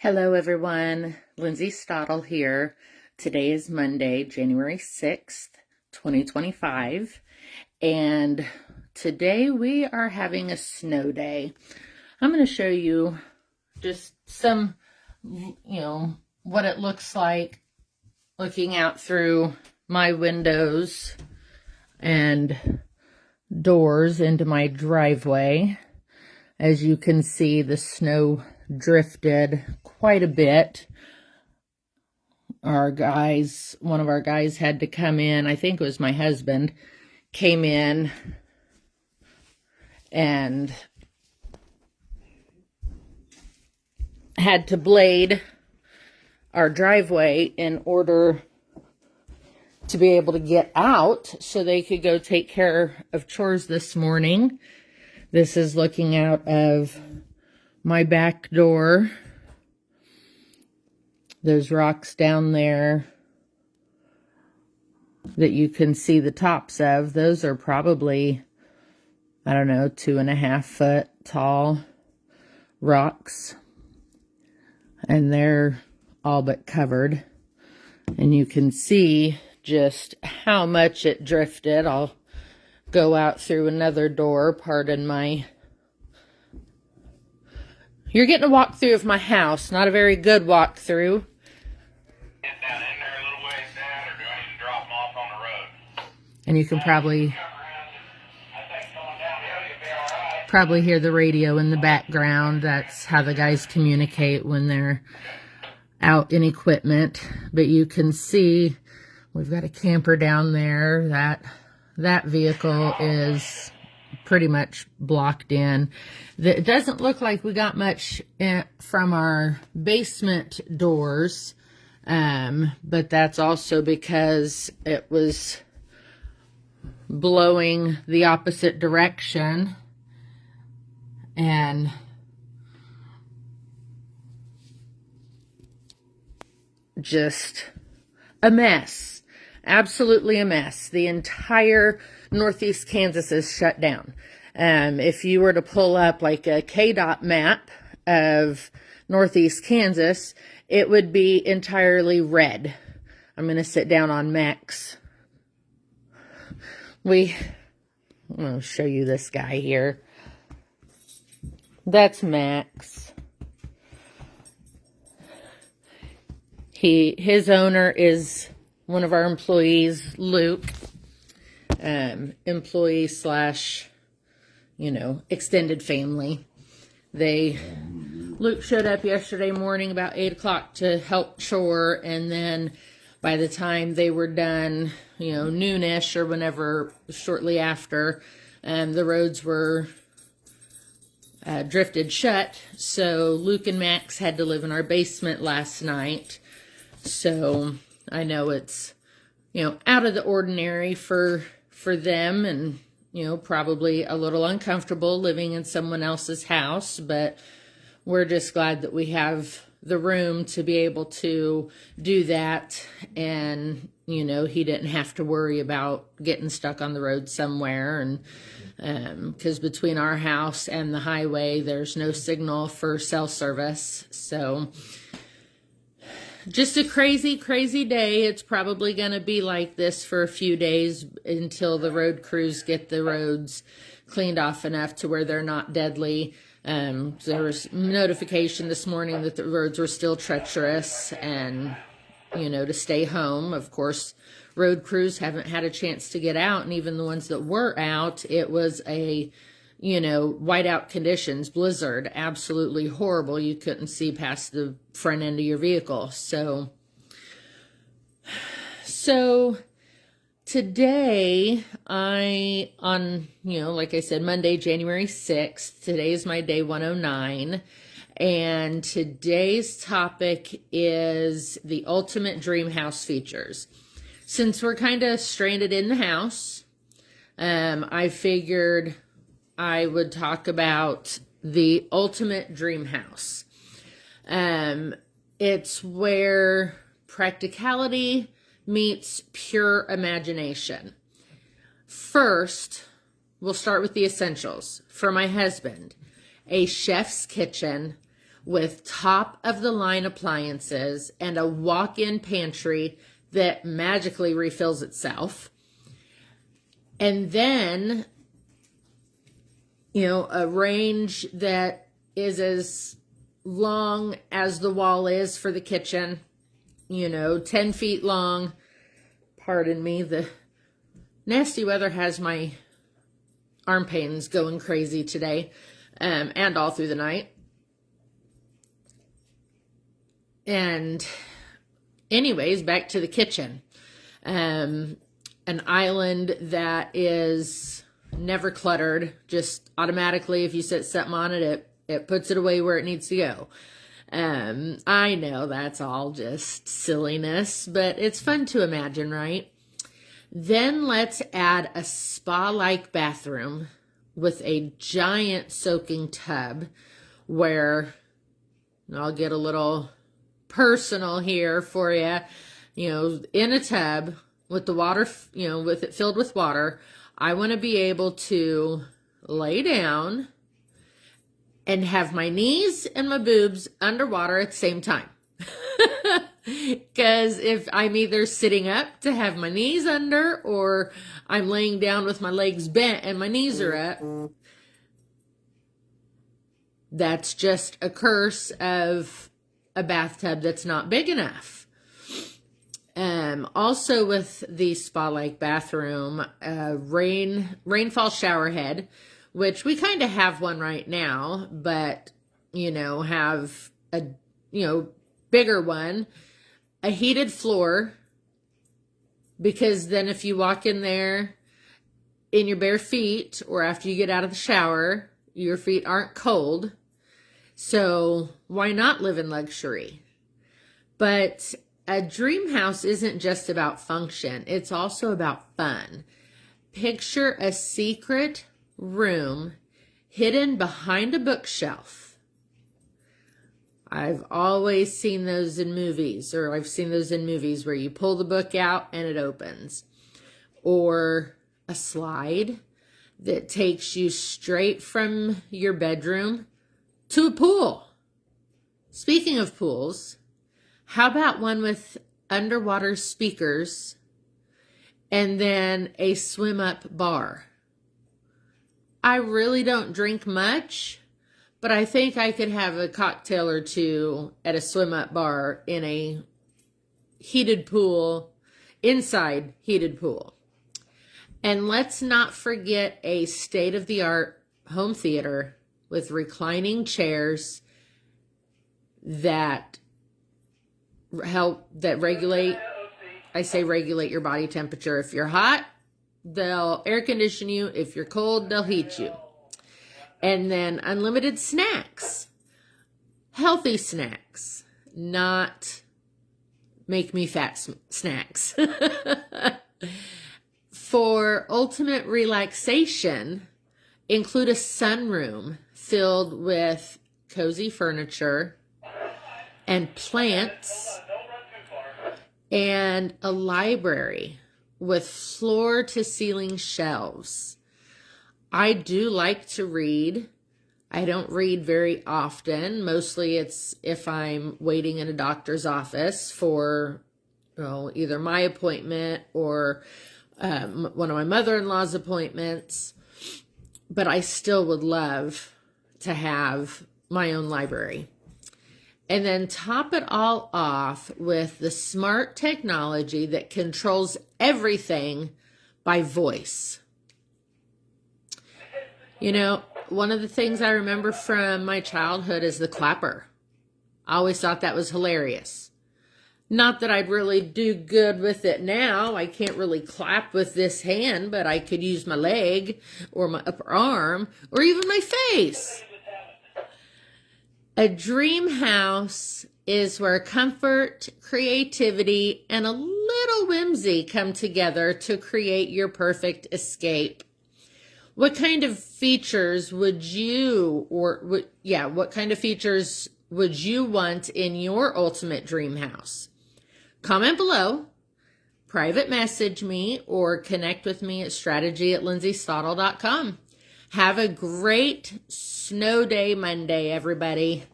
Hello, everyone. Lindsay Stottle here. Today is Monday, January 6th, 2025. And today we are having a snow day. I'm going to show you just some, what it looks like looking out through my windows and doors into my driveway. As you can see, the snow drifted quite a bit. One of our guys had to come in, I think it was my husband, came in and had to blade our driveway in order to be able to get out so they could go take care of chores this morning. This is looking out of my back door. Those rocks down there that you can see the tops of, those are probably, 2.5 foot tall rocks. And they're all but covered. And you can see just how much it drifted. I'll go out through another door, pardon my... You're getting a walkthrough of my house, not a very good walkthrough. Get down in there a little ways down, or do I need to drop them off on the road? And you can probably hear the radio in the background. That's how the guys communicate when they're out in equipment. But you can see we've got a camper down there. That vehicle is pretty much blocked in. It doesn't look like we got much from our basement doors, but that's also because it was blowing the opposite direction and just a mess. Absolutely a mess. The entire Northeast Kansas is shut down. If you were to pull up like a KDOT map of Northeast Kansas, it would be entirely red. I'm going to sit down on Max. I'm going to show you this guy here. That's Max. His owner is one of our employees, Luke, employee slash, extended family. Luke showed up yesterday morning about 8 o'clock to help chore, and then by the time they were done, noonish or whenever, shortly after, the roads were drifted shut. So Luke and Max had to live in our basement last night. So I know it's, out of the ordinary for them, and, probably a little uncomfortable living in someone else's house, but we're just glad that we have the room to be able to do that. And, he didn't have to worry about getting stuck on the road somewhere. And, because between our house and the highway, there's no signal for cell service. So just a crazy, crazy day. It's probably going to be like this for a few days until the road crews get the roads cleaned off enough to where they're not deadly. There was notification this morning that the roads were still treacherous and, to stay home. Of course, road crews haven't had a chance to get out, and even the ones that were out, it was a whiteout conditions, blizzard, absolutely horrible. You couldn't see past the front end of your vehicle. So today like I said, Monday, January 6th, today is my day 109. And today's topic is the ultimate dream house features. Since we're kind of stranded in the house, I figured I would talk about the ultimate dream house. It's where practicality meets pure imagination. First, we'll start with the essentials. For my husband, a chef's kitchen with top of the line appliances and a walk-in pantry that magically refills itself. And then, a range that is as long as the wall is for the kitchen, 10 feet long. Pardon me, the nasty weather has my arm pains going crazy today, and all through the night. And anyways, back to the kitchen. An island that is never cluttered, just automatically, if you set something on it, it puts it away where it needs to go. I know that's all just silliness, but it's fun to imagine, right? Then let's add a spa-like bathroom with a giant soaking tub where, I'll get a little personal here for you, in a tub with the water, with it filled with water. I want to be able to lay down and have my knees and my boobs underwater at the same time. Because if I'm either sitting up to have my knees under, or I'm laying down with my legs bent and my knees are up, that's just a curse of a bathtub that's not big enough. Also with the spa-like bathroom, rainfall shower head, which we kind of have one right now, but, have a, bigger one, a heated floor, because then if you walk in there in your bare feet or after you get out of the shower, your feet aren't cold. So why not live in luxury? But a dream house isn't just about function. It's also about fun. Picture a secret room hidden behind a bookshelf. I've always seen those in movies, or I've seen those in movies where you pull the book out and it opens. Or a slide that takes you straight from your bedroom to a pool. Speaking of pools, how about one with underwater speakers and then a swim up bar? I really don't drink much, but I think I could have a cocktail or two at a swim up bar in a heated pool, inside heated pool. And let's not forget a state-of-the-art home theater with reclining chairs that regulate, I say regulate your body temperature. If you're hot, they'll air condition you. If you're cold, they'll heat you. And then unlimited snacks, healthy snacks, not make me fat snacks. For ultimate relaxation, include a sunroom filled with cozy furniture and plants, and a library with floor-to-ceiling shelves. I do like to read. I don't read very often. Mostly it's if I'm waiting in a doctor's office for either my appointment or one of my mother-in-law's appointments. But I still would love to have my own library. And then top it all off with the smart technology that controls everything by voice. One of the things I remember from my childhood is the clapper. I always thought that was hilarious. Not that I'd really do good with it now. I can't really clap with this hand, but I could use my leg or my upper arm or even my face. A dream house is where comfort, creativity, and a little whimsy come together to create your perfect escape. What kind of features would you want in your ultimate dream house? Comment below, private message me, or connect with me at strategy@lindsaystoddle.com. Have a great snow day Monday, everybody.